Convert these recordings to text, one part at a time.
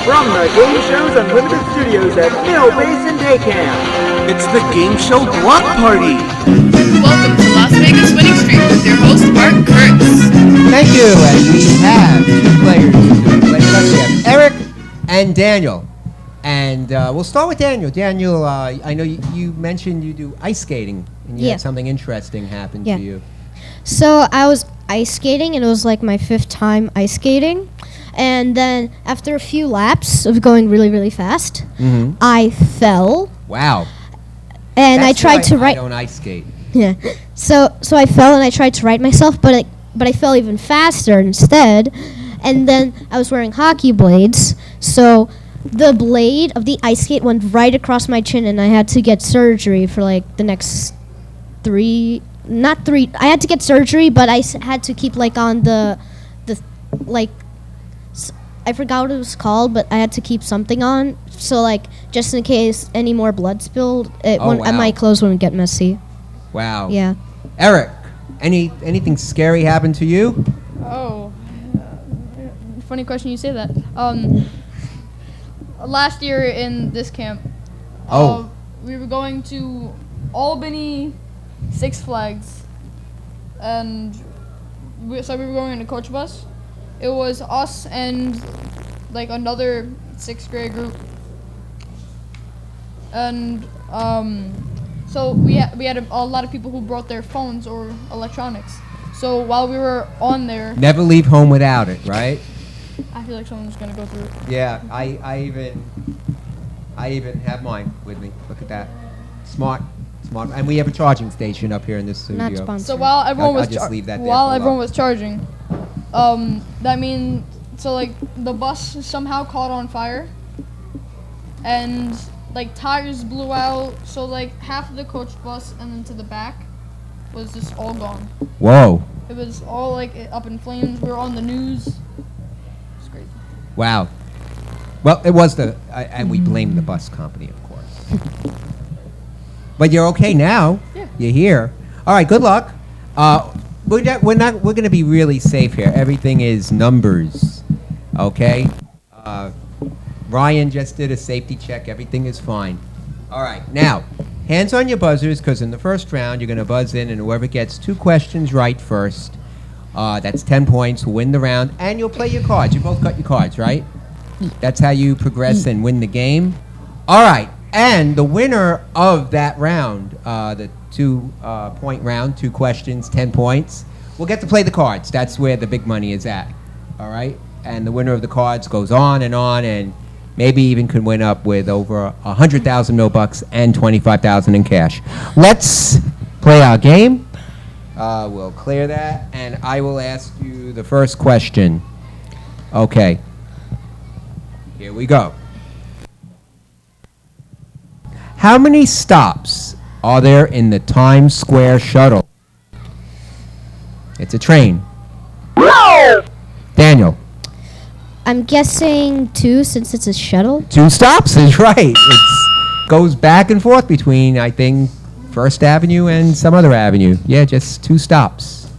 From the Game Shows Unlimited Studios at Mill Basin Day Camp, it's the Game Show Block Party. Welcome to Las Vegas Winning Streak with your host, Mark Kurtz. Thank you, and we have two players to play with us. We have Eric and Daniel. And we'll start with Daniel. Daniel, I know you mentioned you do ice skating, and you had something interesting happen to you. So I was ice skating, and it was like my 5th time ice skating. And then after a few laps of going really, really fast, I fell. Wow. And I tried to I don't ice skate. Yeah. So I fell, and I tried to right myself, but I fell even faster instead. And then I was wearing hockey blades, so the blade of the ice skate went right across my chin, and I had to get surgery for like the next I had to get surgery, but I had to keep like on the I forgot what it was called, but I had to keep something on, so like just in case any more blood spilled, my clothes wouldn't get messy. Wow. Yeah. Eric, anything scary happened to you? Oh, funny question you say that. Last year in this camp, we were going to Albany Six Flags, and we were going in a coach bus. It was us and like another 6th grade group, and so we had a lot of people who brought their phones or electronics. So while we were on there, Never leave home without it, right? I feel like someone's gonna go through it. Yeah, I even have mine with me. Look at that, smart, and we have a charging station up here in this studio. Not sponsored. So while everyone I'll just leave that there while for everyone love. was charging, that means like the bus somehow caught on fire, and like tires blew out. So like half of the coach bus and then to the back was just all gone. Whoa. It was all like up in flames. We were on the news. It's crazy. Wow. Well, it was and we blame the bus company, of course. But you're okay now. Yeah. You're here. All right. Good luck. We're going to be really safe here. Everything is numbers. Okay. Ryan just did a safety check. Everything is fine. All right. Now, hands on your buzzers, because in the first round you're going to buzz in, and whoever gets 2 questions right first, that's 10 points, will win the round, and you'll play your cards. You both got your cards, right? That's how you progress and win the game. All right, and the winner of that round, the 2-point round, 2 questions, 10 points, will get to play the cards. That's where the big money is at. All right, and the winner of the cards goes on, and maybe even could win up with over 100,000 $1,000 and 25,000 in cash. Let's play our game. We'll clear that, and I will ask you the first question. Okay. Here we go. How many stops are there in the Times Square shuttle? It's a train. Daniel. I'm guessing 2 since it's a shuttle. 2 stops is right. It goes back and forth between, I think, First Avenue and some other avenue. Yeah, just 2 stops.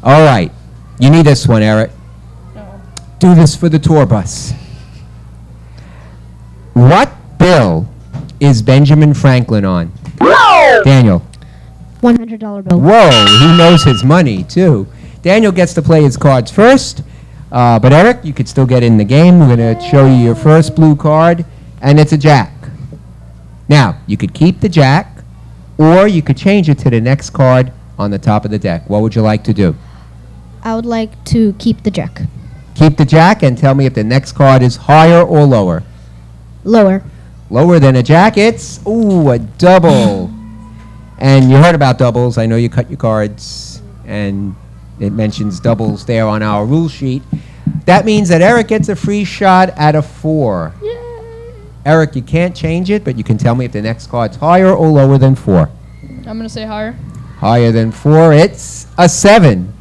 All right. You need this one, Eric. No. Do this for the tour bus. What bill is Benjamin Franklin on? Daniel. $100 bill. Whoa, he knows his money, too. Daniel gets to play his cards first. But Eric, you could still get in the game. We're going to show you your first blue card, and it's a jack. Now, you could keep the jack, or you could change it to the next card on the top of the deck. What would you like to do? I would like to keep the jack. Keep the jack and tell me if the next card is higher or lower. Lower. Lower than a jack, it's, a double. And you heard about doubles. I know you cut your cards, and it mentions doubles there on our rule sheet. That means that Eric gets a free shot at a 4. Yay! Eric, you can't change it, but you can tell me if the next card's higher or lower than 4. I'm gonna say higher. Higher than 4, it's a 7.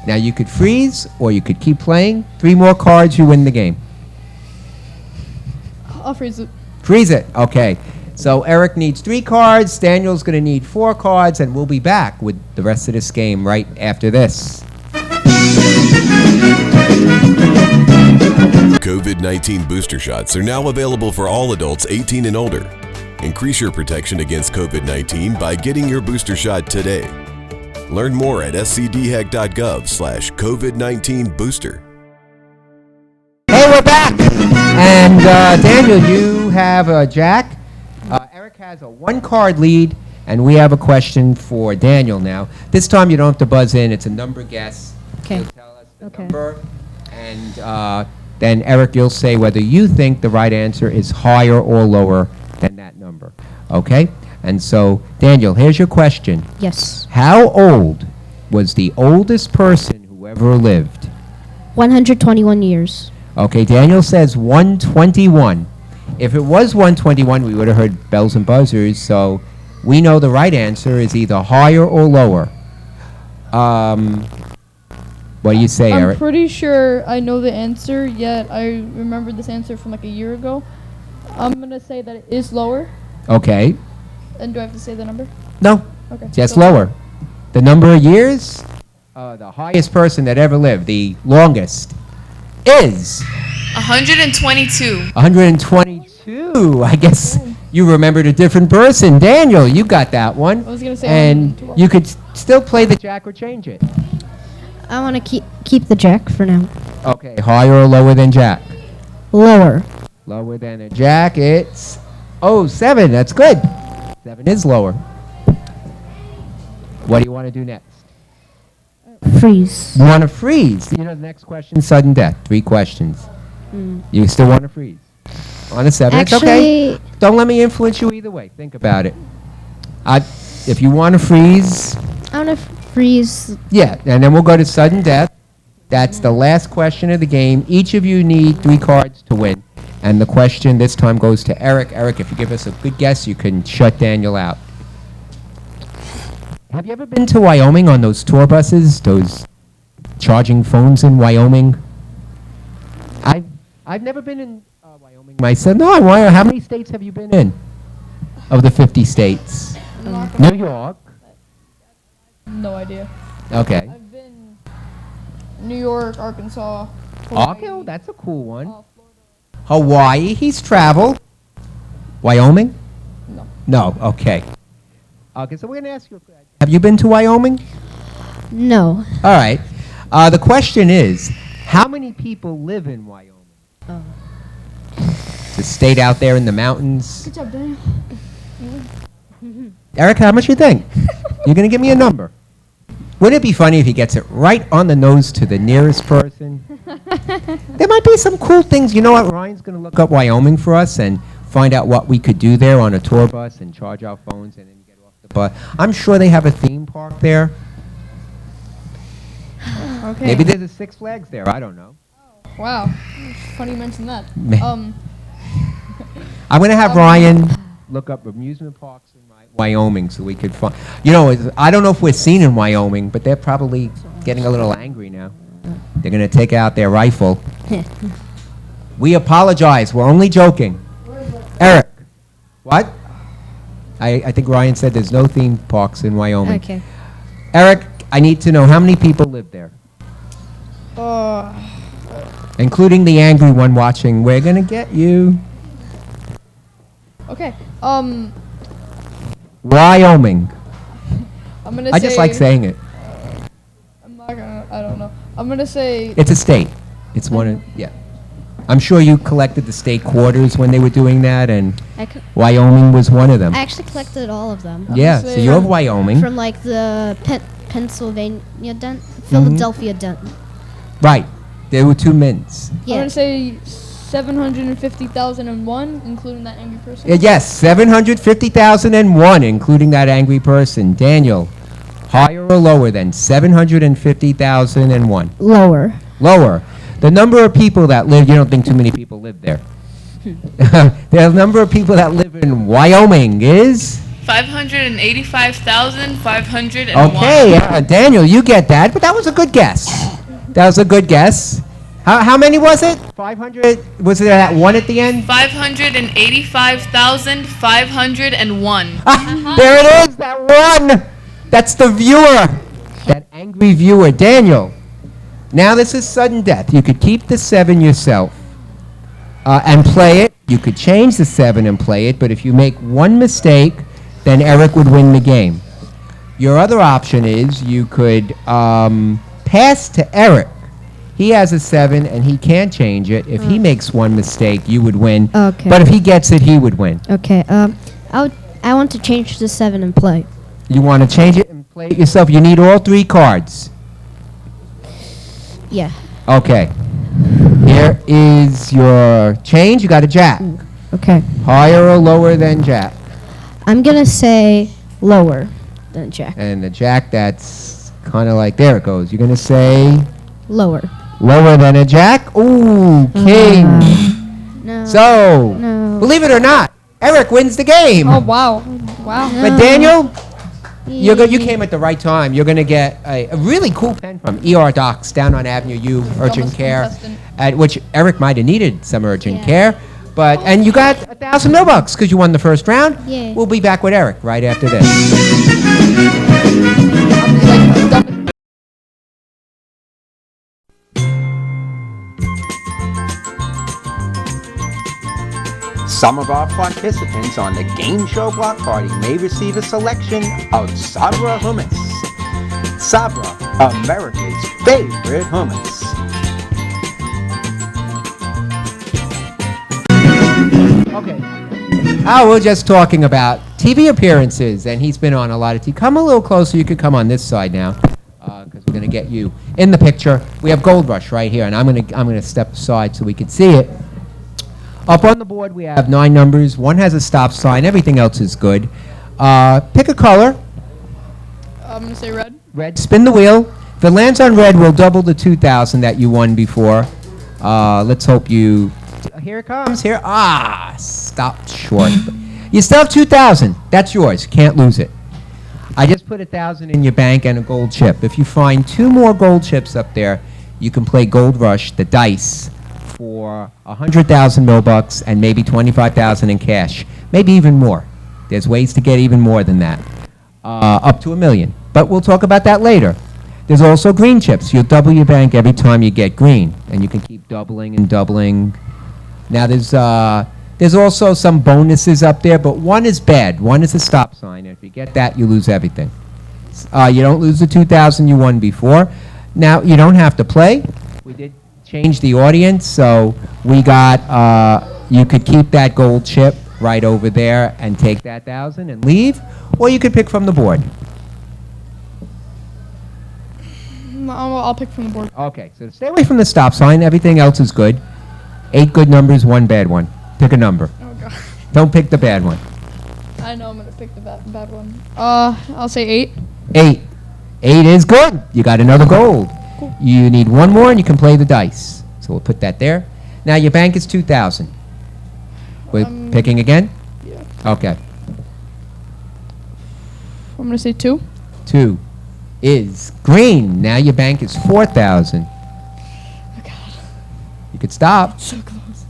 Now you could freeze, or you could keep playing. 3 more cards, you win the game. I'll freeze it. Freeze it, okay. So Eric needs 3 cards, Daniel's going to need 4 cards, and we'll be back with the rest of this game right after this. COVID-19 booster shots are now available for all adults 18 and older. Increase your protection against COVID-19 by getting your booster shot today. Learn more at scdhec.gov/COVID-19 booster. Hey, we're back! And Daniel, you have Jack. Eric has a 1-card lead, and we have a question for Daniel now. This time you don't have to buzz in. It's a number guess. Okay. You'll tell us the number, and then Eric, you'll say whether you think the right answer is higher or lower than that number. Okay? And so, Daniel, here's your question. Yes. How old was the oldest person who ever lived? 121 years. Okay, Daniel says 121. If it was 121, we would have heard bells and buzzers, so we know the right answer is either higher or lower. What do you say, I'm Eric? pretty sure I know the answer, yet I remember this answer from like a year ago. I'm going to say that it is lower. Okay. And do I have to say the number? No, Okay. just so- lower. The number of years, the highest person that ever lived, the longest, is 122. 122. I guess you remembered a different person. Daniel, you got that one. I was going to say And 112. you could still play the jack or change it. I want to keep the jack for now. Okay, higher or lower than jack? Lower. Lower than a jack, it's 7. That's good. 7 is lower. What do you want to do next? Freeze. You want to freeze. You know, the next question, sudden death. 3 questions. You still want to freeze. On a 7, it's okay. Actually, Don't let me influence you either way. Think about it. If you want to freeze, I want to freeze. yeah, and then we'll go to sudden death. That's the last question of the game. Each of you need 3 cards to win. And the question this time goes to Eric. Eric, if you give us a good guess, you can shut Daniel out. Have you ever been to Wyoming on those tour buses, those charging phones in Wyoming? I've never been in Wyoming myself. No, how many states have you been in of the 50 states? New York. No idea. Okay. I've been New York, Arkansas. Okay, well, that's a cool one. Florida. Hawaii, he's traveled. Wyoming? No. No, okay. Okay, so we're going to ask you, have you been to Wyoming? No. All right. The question is, how many people live in Wyoming? The state out there in the mountains. Good job, Daniel. Eric, how much you think? You're going to give me a number. Wouldn't it be funny if he gets it right on the nose to the nearest person? There might be some cool things. You know what? Ryan's going to look up Wyoming for us and find out what we could do there on a tour bus and charge our phones and then get off the bus. I'm sure they have a theme park there. Okay. Maybe there's a Six Flags there. I don't know. Wow. Funny you mentioned that. I'm going to have Ryan look up amusement parks in Wyoming so we could find. You know, I don't know if we're seen in Wyoming, but they're probably getting a little angry now. They're going to take out their rifle. We apologize. We're only joking. Eric. What? I think Ryan said there's no theme parks in Wyoming. Okay. Eric, I need to know how many people live there, including the angry one watching. We're going to get you. Okay. Wyoming. I'm gonna I just like saying it. I'm not gonna. I don't know. I'm gonna say. It's a state. It's one of, yeah. I'm sure you collected the state quarters when they were doing that, and Wyoming was one of them. I actually collected all of them. Yeah, so you have Wyoming. From like the Pennsylvania dent, Philadelphia dent. Right. There were 2 mints. I'm Yeah. gonna say 750,001, including that angry person. Yes, 750,001, including that angry person. Daniel, higher or lower than 750,001? Lower. Lower. The number of people that live, you don't think too many people live there. The number of people that live in Wyoming is? 585,501. Okay, Daniel, you get that, but that was a good guess. That was a good guess. How many was it? 500? Was it that 1 at the end? 585,501. There it is, that 1. That's the viewer. That angry viewer. Daniel, Now this is sudden death. You could keep the 7 yourself and play it. You could change the 7 and play it, but if you make one mistake, then Eric would win the game. Your other option is you could pass to Eric. He has a 7 and he can't change it. If he makes one mistake, you would win. Okay. But if he gets it, he would win. Okay. I want to change the 7 and play. You want to change it and play it yourself. You need all 3 cards. Yeah. Okay. Here is your change. You got a jack. Okay. Higher or lower than jack? I'm gonna say lower than jack. And the jack, that's kind of like, there it goes. You're going to say Lower. lower than a jack? Ooh, king. No. So, No. believe it or not, Eric wins the game. Oh wow, wow. But Daniel, you came at the right time. You're going to get a really cool pen from ER Docs down on Avenue U, urgent Almost care, contestant. at which Eric might have needed some urgent Yeah. care. And you got $1,000 because you won the first round. Yeah. We'll be back with Eric right after this. Some of our participants on the game show block party may receive a selection of Sabra hummus. Sabra, America's favorite hummus. Okay. We're just talking about TV appearances, and he's been on a lot of TV. Come a little closer. You could come on this side now, because we're going to get you in the picture. We have Gold Rush right here, and I'm gonna step aside so we can see it. Up on the board, we have 9 numbers. One has a stop sign. Everything else is good. Pick a color. I'm gonna say red. Red. Spin the wheel. If it lands on red, we'll double the 2,000 that you won before. Let's hope you... Here it comes. Here. Stopped short. You still have 2,000. That's yours. Can't lose it. I just put 1,000 in your bank and a gold chip. If you find 2 more gold chips up there, you can play Gold Rush, the dice, for 100,000 Milbucks and maybe 25,000 in cash. Maybe even more. There's ways to get even more than that. Up to $1 million. But we'll talk about that later. There's also green chips. You'll double your bank every time you get green, and you can keep doubling and doubling. Now there's also some bonuses up there, but one is bad. One is a stop sign, and if you get that, you lose everything. You don't lose the 2,000 you won before. Now, you don't have to play. We did change the audience, so we got, you could keep that gold chip right over there and take that 1,000 and leave, or you could pick from the board. I'll pick from the board. Okay, so stay away from the stop sign. Everything else is good. 8 good numbers, 1 bad one. Pick a number. Oh god. Don't pick the bad one. I know I'm gonna pick the bad one. I'll say 8. 8. 8 is good. You got another gold. You need 1 more and you can play the dice. So we'll put that there. Now your bank is 2,000. We're picking again? Yeah. Okay. I'm gonna say 2. 2 is green. Now your bank is 4,000. Oh god. You could stop. So close.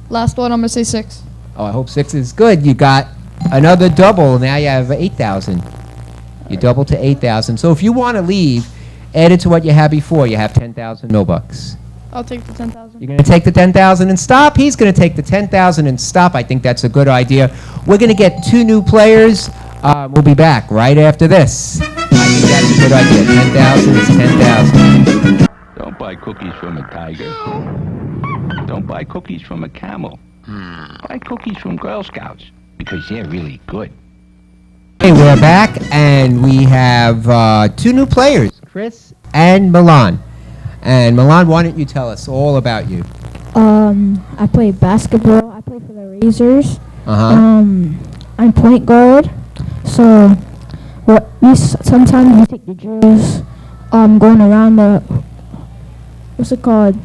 Last one, I'm gonna say 6. Oh, I hope 6 is good. You got another double. Now you have 8,000. You double to 8,000. So if you want to leave, add it to what you had before. You have 10,000 Milbucks. I'll take the 10,000. You're going to take the 10,000 and stop. He's going to take the 10,000 and stop. I think that's a good idea. We're going to get 2 new players. We'll be back right after this. I think that's a good idea. 10,000 is 10,000. Don't buy cookies from a tiger. Don't buy cookies from a camel. Buy cookies from Girl Scouts, because they're really good. Hey, we're back, and we have 2 new players, Chris and Milan. And Milan, why don't you tell us all about you? I play basketball. I play for the Razors. Uh-huh. I'm point guard. So, sometimes we take the drills, going around the, what's it called?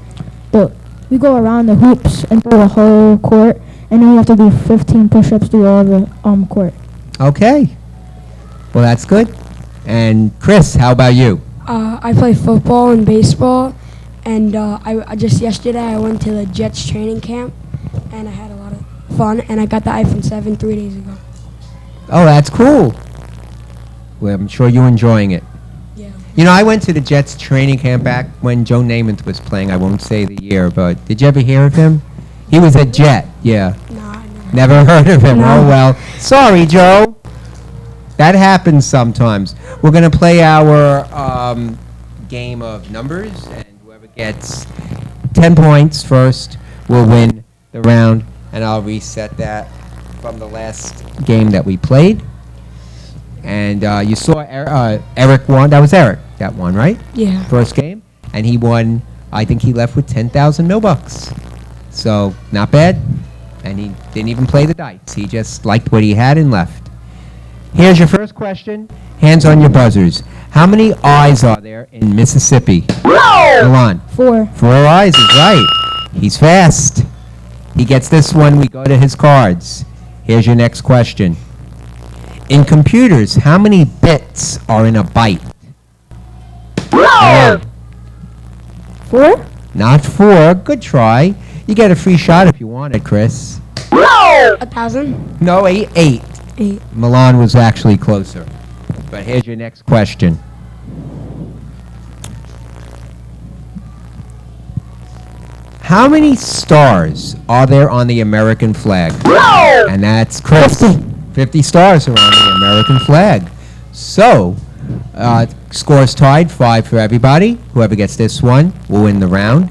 We go around the hoops and through the whole court, and then we have to do 15 push-ups through all the court. Okay. Well, that's good. And Chris, how about you? I play football and baseball, and I just yesterday I went to the Jets training camp, and I had a lot of fun, and I got the iPhone 7 3 days ago. Oh, that's cool. Well, I'm sure you're enjoying it. Yeah. You know, I went to the Jets training camp back when Joe Namath was playing. I won't say the year, but did you ever hear of him? He was a Jet, yeah. No, I Never heard of him. No. Oh, well. Sorry, Joe. That happens sometimes. We're going to play our game of numbers, and whoever gets 10 points first will win the round, and I'll reset that from the last game that we played. And you saw Eric won. That was Eric that won, right? Yeah. First game. And he won, I think he left with 10,000 $. So, not bad. And he didn't even play the dice. He just liked what he had and left. Here's your first question. Hands on your buzzers. How many eyes are there in Mississippi? Milan. 4. 4 eyes is right. He's fast. He gets this one. We go to his cards. Here's your next question. In computers, how many bits are in a byte? Milan. 4? Not 4. Good try. You get a free shot if you want it, Chris. 1,000. No, 8. 8. Milan was actually closer. But here's your next question. How many stars are there on the American flag? And that's Chris. 50 stars are on the American flag. So, scores tied, 5 for everybody. Whoever gets this one will win the round.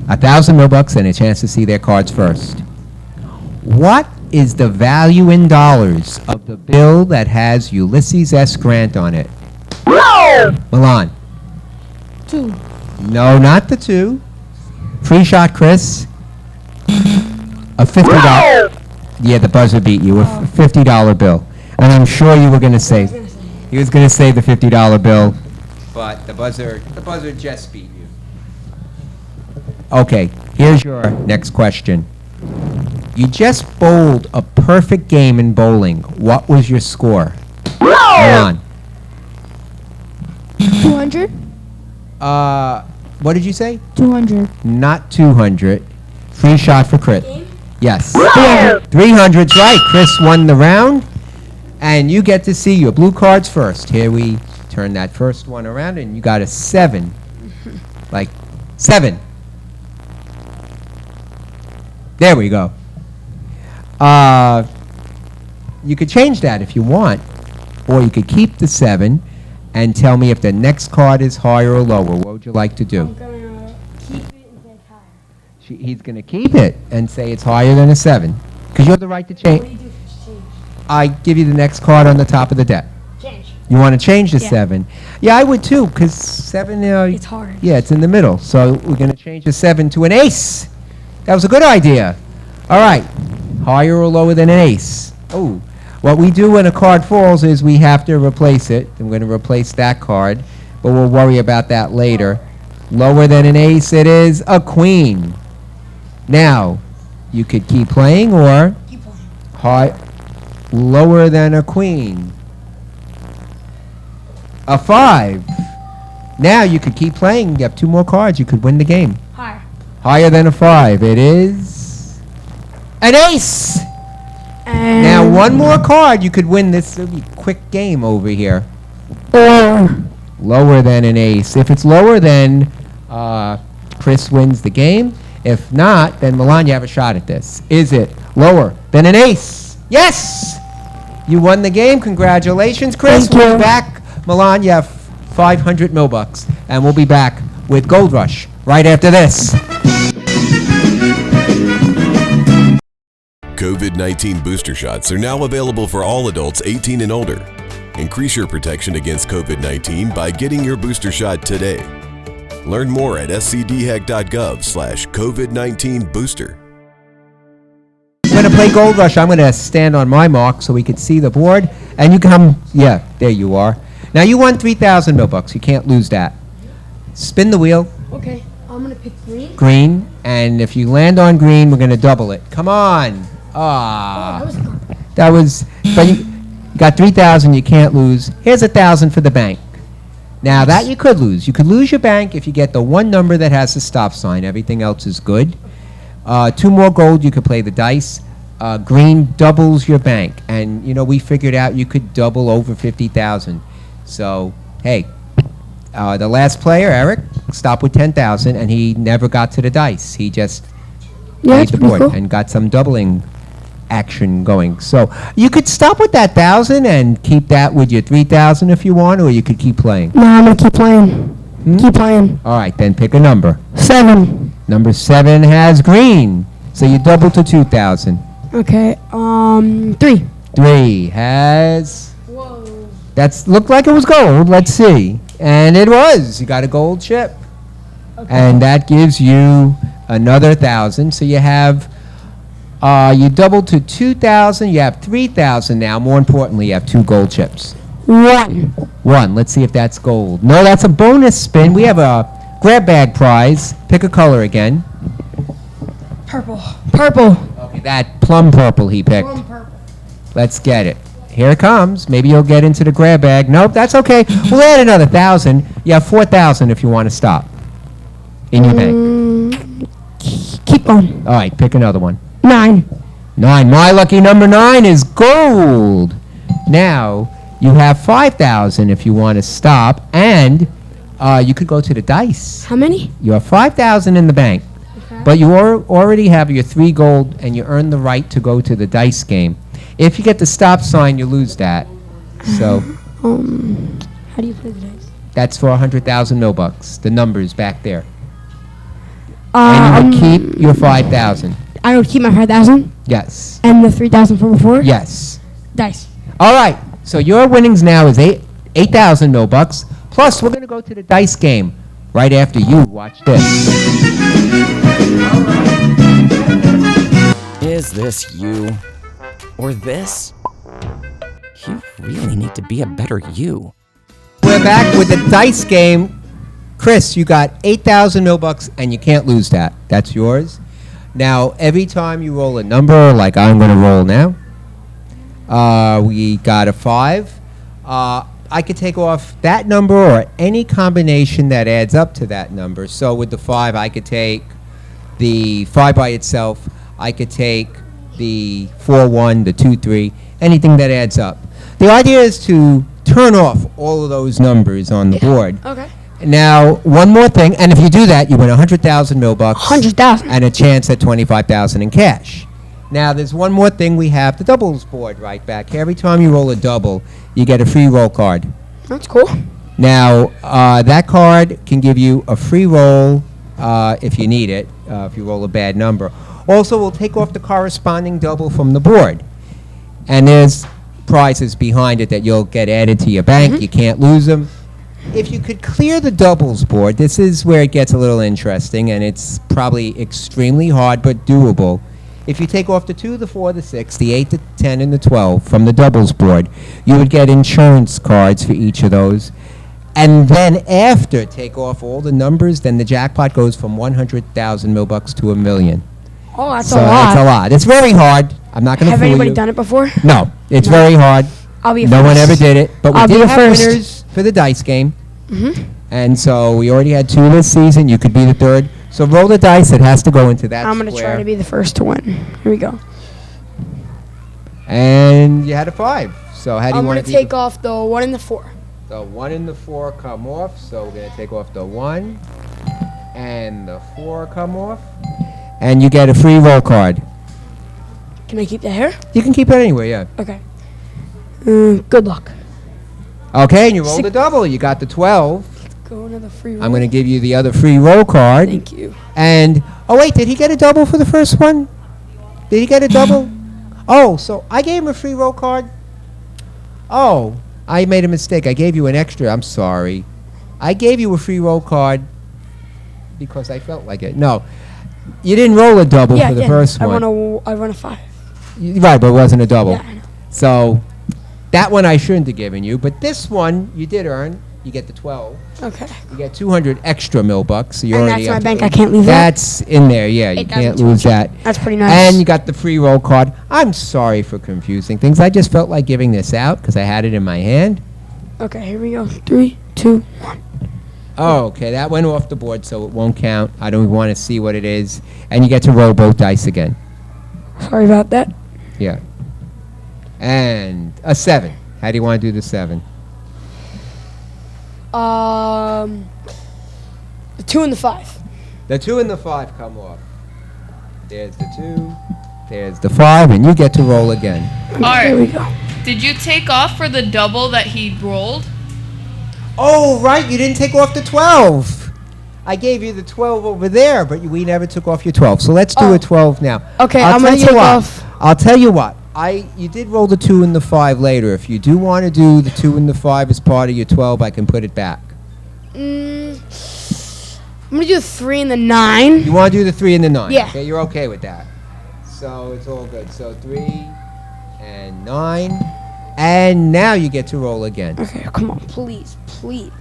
1,000 $, and a chance to see their cards first. What is the value in dollars of the bill that has Ulysses S. Grant on it? Milan. 2. No, not the 2. Free shot, Chris. A $50. Yeah, the buzzer beat you. A $50 bill. And I'm sure you were going to say. He was going to say the $50 bill, but the buzzer just beat you. Okay, here's your next question. You just bowled a perfect game in bowling. What was your score? Milan. 200? What did you say? 200. Not 200. Free shot for Chris. Yes. 300's right. Chris won the round. And you get to see your blue cards first. Here we turn that first one around, and you got a 7. Like, 7. There we go. You could change that if you want. Or you could keep the 7 and tell me if the next card is higher or lower. What would you like to do? I'm gonna keep it and say it's higher. He's going to keep it and say it's higher than a 7. Because you have the right to What do change. you do if it's changed? I give you the next card on the top of the deck. Change. You want to change the Yeah. 7? Yeah, I would too, because 7, It's hard. yeah, it's in the middle. So we're going to change the 7 to an ace. That was a good idea. All right. Higher or lower than an ace? Oh, what we do when a card falls is we have to replace it. I'm going to replace that card, but we'll worry about that later. Lower than an ace, it is a queen. Now, you could keep playing or Keep playing. high, lower than a queen. A 5. Now you could keep playing. You have 2 more cards. You could win the game. Higher. Higher than a 5. It is an ace. And Now one more card. You could win this. It'll be a quick game over here. Lower than an ace. If it's lower, then Chris wins the game. If not, then Milan, you have a shot at this. Is it lower than an ace? Yes! You won the game. Congratulations, Chris. Thank We'll you. be back. Milan, you have 500 $. And we'll be back with Gold Rush right after this. COVID-19 booster shots are now available for all adults 18 and older. Increase your protection against COVID-19 by getting your booster shot today. Learn more at scdhack.gov/COVID-19 booster. I'm going to play Gold Rush. I'm going to stand on my mark so we can see the board. And you come, yeah, there you are. Now you won 3,000 $. You can't lose that. Spin the wheel, okay, I'm gonna pick green. green, and if you land on green, we're going to double it. Come on. Ah. That was, but you got 3,000, you can't lose. Here's 1,000 for the bank. Now that you could lose. You could lose your bank if you get the one number that has the stop sign. Everything else is good. 2 more gold, you could play the dice. green doubles your bank. And, we figured out you could double over 50,000. So, hey, the last player, Eric, stopped with 10,000, and he never got to the dice. He just played the board and got some doubling action going. So you could stop with that 1,000 and keep that with your 3,000 if you want, or you could keep playing. No, I'm gonna keep playing. Keep playing. All right, then pick a number. 7. Number 7 has green, so you double to 2,000. Okay. 3. 3 has. Whoa. That's looked like it was gold. Let's see, and it was. You got a gold chip, and that gives you another 1,000. So you have. You double to 2,000. You have 3,000 now. More importantly, you have 2 gold chips. 1. Let's see if that's gold. No, that's a bonus spin. We have a grab bag prize. Pick a color again. Purple. Okay, that plum purple he picked. Let's get it. Here it comes. Maybe you'll get into the grab bag. Nope, that's okay. We'll add another 1,000. You have 4,000 if you want to stop in your bank. Keep on. All right, pick another one. 9. 9. My lucky number 9 is gold. Now, you have 5,000 if you want to stop, and you could go to the dice. How many? You have 5,000 in the bank, but you already have your 3 gold, and you earn the right to go to the dice game. If you get the stop sign, you lose that. So, How do you play the dice? that's for 100,000 mil-bucks, the numbers back there. And you would keep your 5,000. I would keep my 5,000? Yes. And the 3,000 from before? Yes. Dice. All right. So your winnings now is 8,000 mil-bucks. Plus, we're going to go to the dice game right after you watch this. Is this you? Or this? You really need to be a better you. We're back with the dice game. Chris, you got 8,000 mil-bucks, and you can't lose that. That's yours. Now, every time you roll a number, like I'm going to roll now, we got a 5. I could take off that number or any combination that adds up to that number. So with the 5, I could take the 5 by itself. I could take the 4-1, the 2-3, anything that adds up. The idea is to turn off all of those numbers on the board. Okay. Now, one more thing, and if you do that, you win 100,000 mil-bucks. 100,000. And a chance at 25,000 in cash. Now, there's one more thing. We have the doubles board right back here. Every time you roll a double, you get a free roll card. That's cool. Now, that card can give you a free roll if you need it, if you roll a bad number. Also, we'll take off the corresponding double from the board. And there's prizes behind it that you'll get added to your bank. You can't lose them. If you could clear the doubles board, this is where it gets a little interesting, and it's probably extremely hard but doable. If you take off the 2, the 4, the 6, the 8, the 10, and the 12 from the doubles board, you would get insurance cards for each of those. And then after take off all the numbers, then the jackpot goes from 100,000 mil-bucks to $1 million. Oh, that's So a lot. that's a lot. It's very hard. I'm not going to Have fool anybody you. done it before? No, it's very hard. I'll be No one first. ever did it, but we I'll be did a have first. winners for the dice game. Mm-hmm. And so we already had 2 this season. You could be the 3rd. So roll the dice. It has to go into that I'm going to square. try to be the first to win. Here we go. And you had a 5. So how do you I'm want going to to take off the 1 and the 4. The 1 and the 4 come off. So we're going to take off the 1 and the 4 come off. And you get a free roll card. Can I keep that here? You can keep it anywhere, yeah. Okay. Good luck. Okay, and you rolled a double. You got the 12. Go another free roll. I'm going to give you the other free roll card. Thank you. And, oh wait, did he get a double for the first one? Did he get a double? Oh, so I gave him a free roll card? Oh, I made a mistake. I gave you an extra. I'm sorry. I gave you a free roll card because I felt like it. No, you didn't roll a double Yeah, for the yeah. first I one. run a 5. Right, but it wasn't a double. Yeah, I know. So that one I shouldn't have given you, but this one you did earn. You get the 12. Okay. You get 200 extra mil-bucks. So you're And already that's my up to bank. 8. I can't leave that? That's in there, yeah. You can't 8,200. lose that. That's pretty nice. And you got the free roll card. I'm sorry for confusing things. I just felt like giving this out because I had it in my hand. Okay, here we go. 3, 2, 1. Oh, okay. That went off the board, so it won't count. I don't want to see what it is. And you get to roll both dice again. Sorry about that. Yeah. And a 7. How do you want to do the 7? The 2 and the 5. The 2 and the 5 come off. There's the 2. There's the 5, and you get to roll again. Alright. There we go. Did you take off for the double that he rolled? Oh, right. You didn't take off the 12. I gave you the 12 over there, but we never took off your 12. So let's do a 12 now. Okay, I'll I'm gonna tell you take what. off. I'll tell you what. You did roll the 2 and the 5 later. If you do want to do the 2 and the 5 as part of your 12, I can put it back. I'm gonna do the 3 and the 9. You want to do the 3 and the 9? Yeah. Okay, you're okay with that. So it's all good. So 3 and 9. And now you get to roll again. Okay, come on, please, please.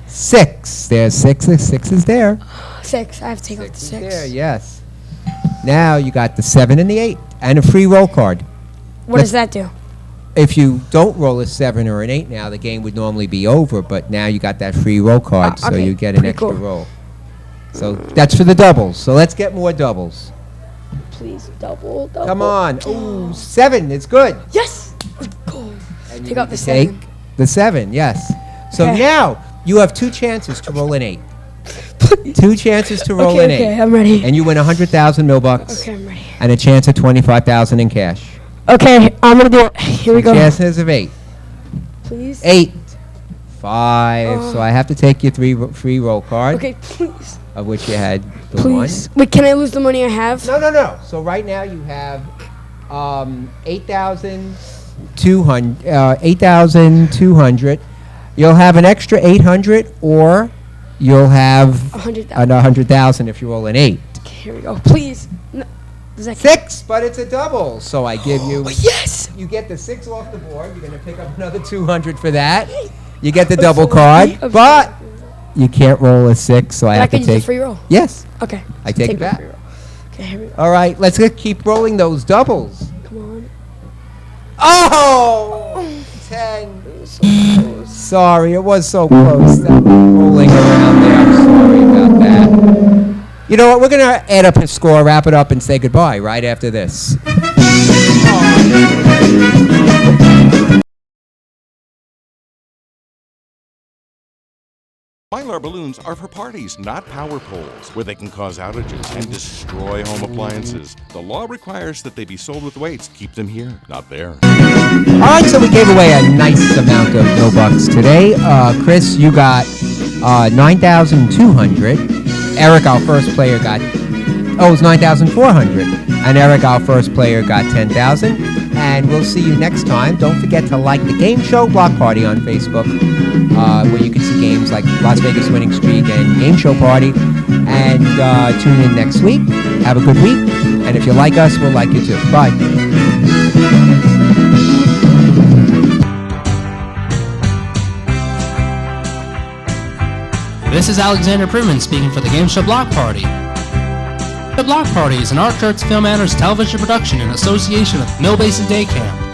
6. There's 6. 6 is there. 6. I have to take off the 6. There, yes. Now you got the 7 and the 8 and a free roll card. What does that do? If you don't roll a 7 or an 8 now, the game would normally be over, but now you got that free roll card, so okay, you get an pretty extra cool. roll. So that's for the doubles. So let's get more doubles. Please, double. Come on. Ooh, 7. It's good. Yes. Let's go. And Take you out the take 7. the 7, yes. So Okay. now you have 2 chances to roll an 8. 2 chances to roll Okay, an okay, 8. I'm ready. And you win 100,000 mil-bucks. Okay, I'm ready. And a chance at 25,000 in cash. Okay, I'm gonna do it. Here we go. Chances of 8. Please. 8. 5. So I have to take your free roll card, Okay, please. of which you had the Please. Wait, can I lose the money I have? one. No. So right now you have 8,200. You'll have an extra 800, or you'll have 100,000. 100,000 if you roll an 8. Okay, here we go. Please. No. Does that 6, but it's a double. So I give you. Yes. You get the 6 off the board. You're going to pick up another 200 for that. You get the double card, but you can't roll a 6, so I But I have to can use the take. free roll. Yes, Okay. I take it the back. free roll. Okay, here we go. All right, let's keep rolling those doubles. Come on. Oh, 10. Sorry, it was so close. That was rolling around there. I'm sorry about that. You know what? We're gonna add up his score, wrap it up, and say goodbye right after this. Mylar balloons are for parties, not power poles, where they can cause outages and destroy home appliances. The law requires that they be sold with weights. Keep them here, not there. All right, so we gave away a nice amount of no-bucks today. Chris, you got 9,200. Eric, our first player, got... Oh, it was 9,400. And Eric, our first player, got 10,000. And we'll see you next time. Don't forget to like the Game Show Block Party on Facebook, where you can see games like Las Vegas Winning Streak and Game Show Party. And tune in next week. Have a good week. And if you like us, we'll like you too. Bye. This is Alexander Prudman speaking for the Game Show Block Party. The Block Party is an Art Kurtz Film Matters television production in association with Mill Basin Day Camp.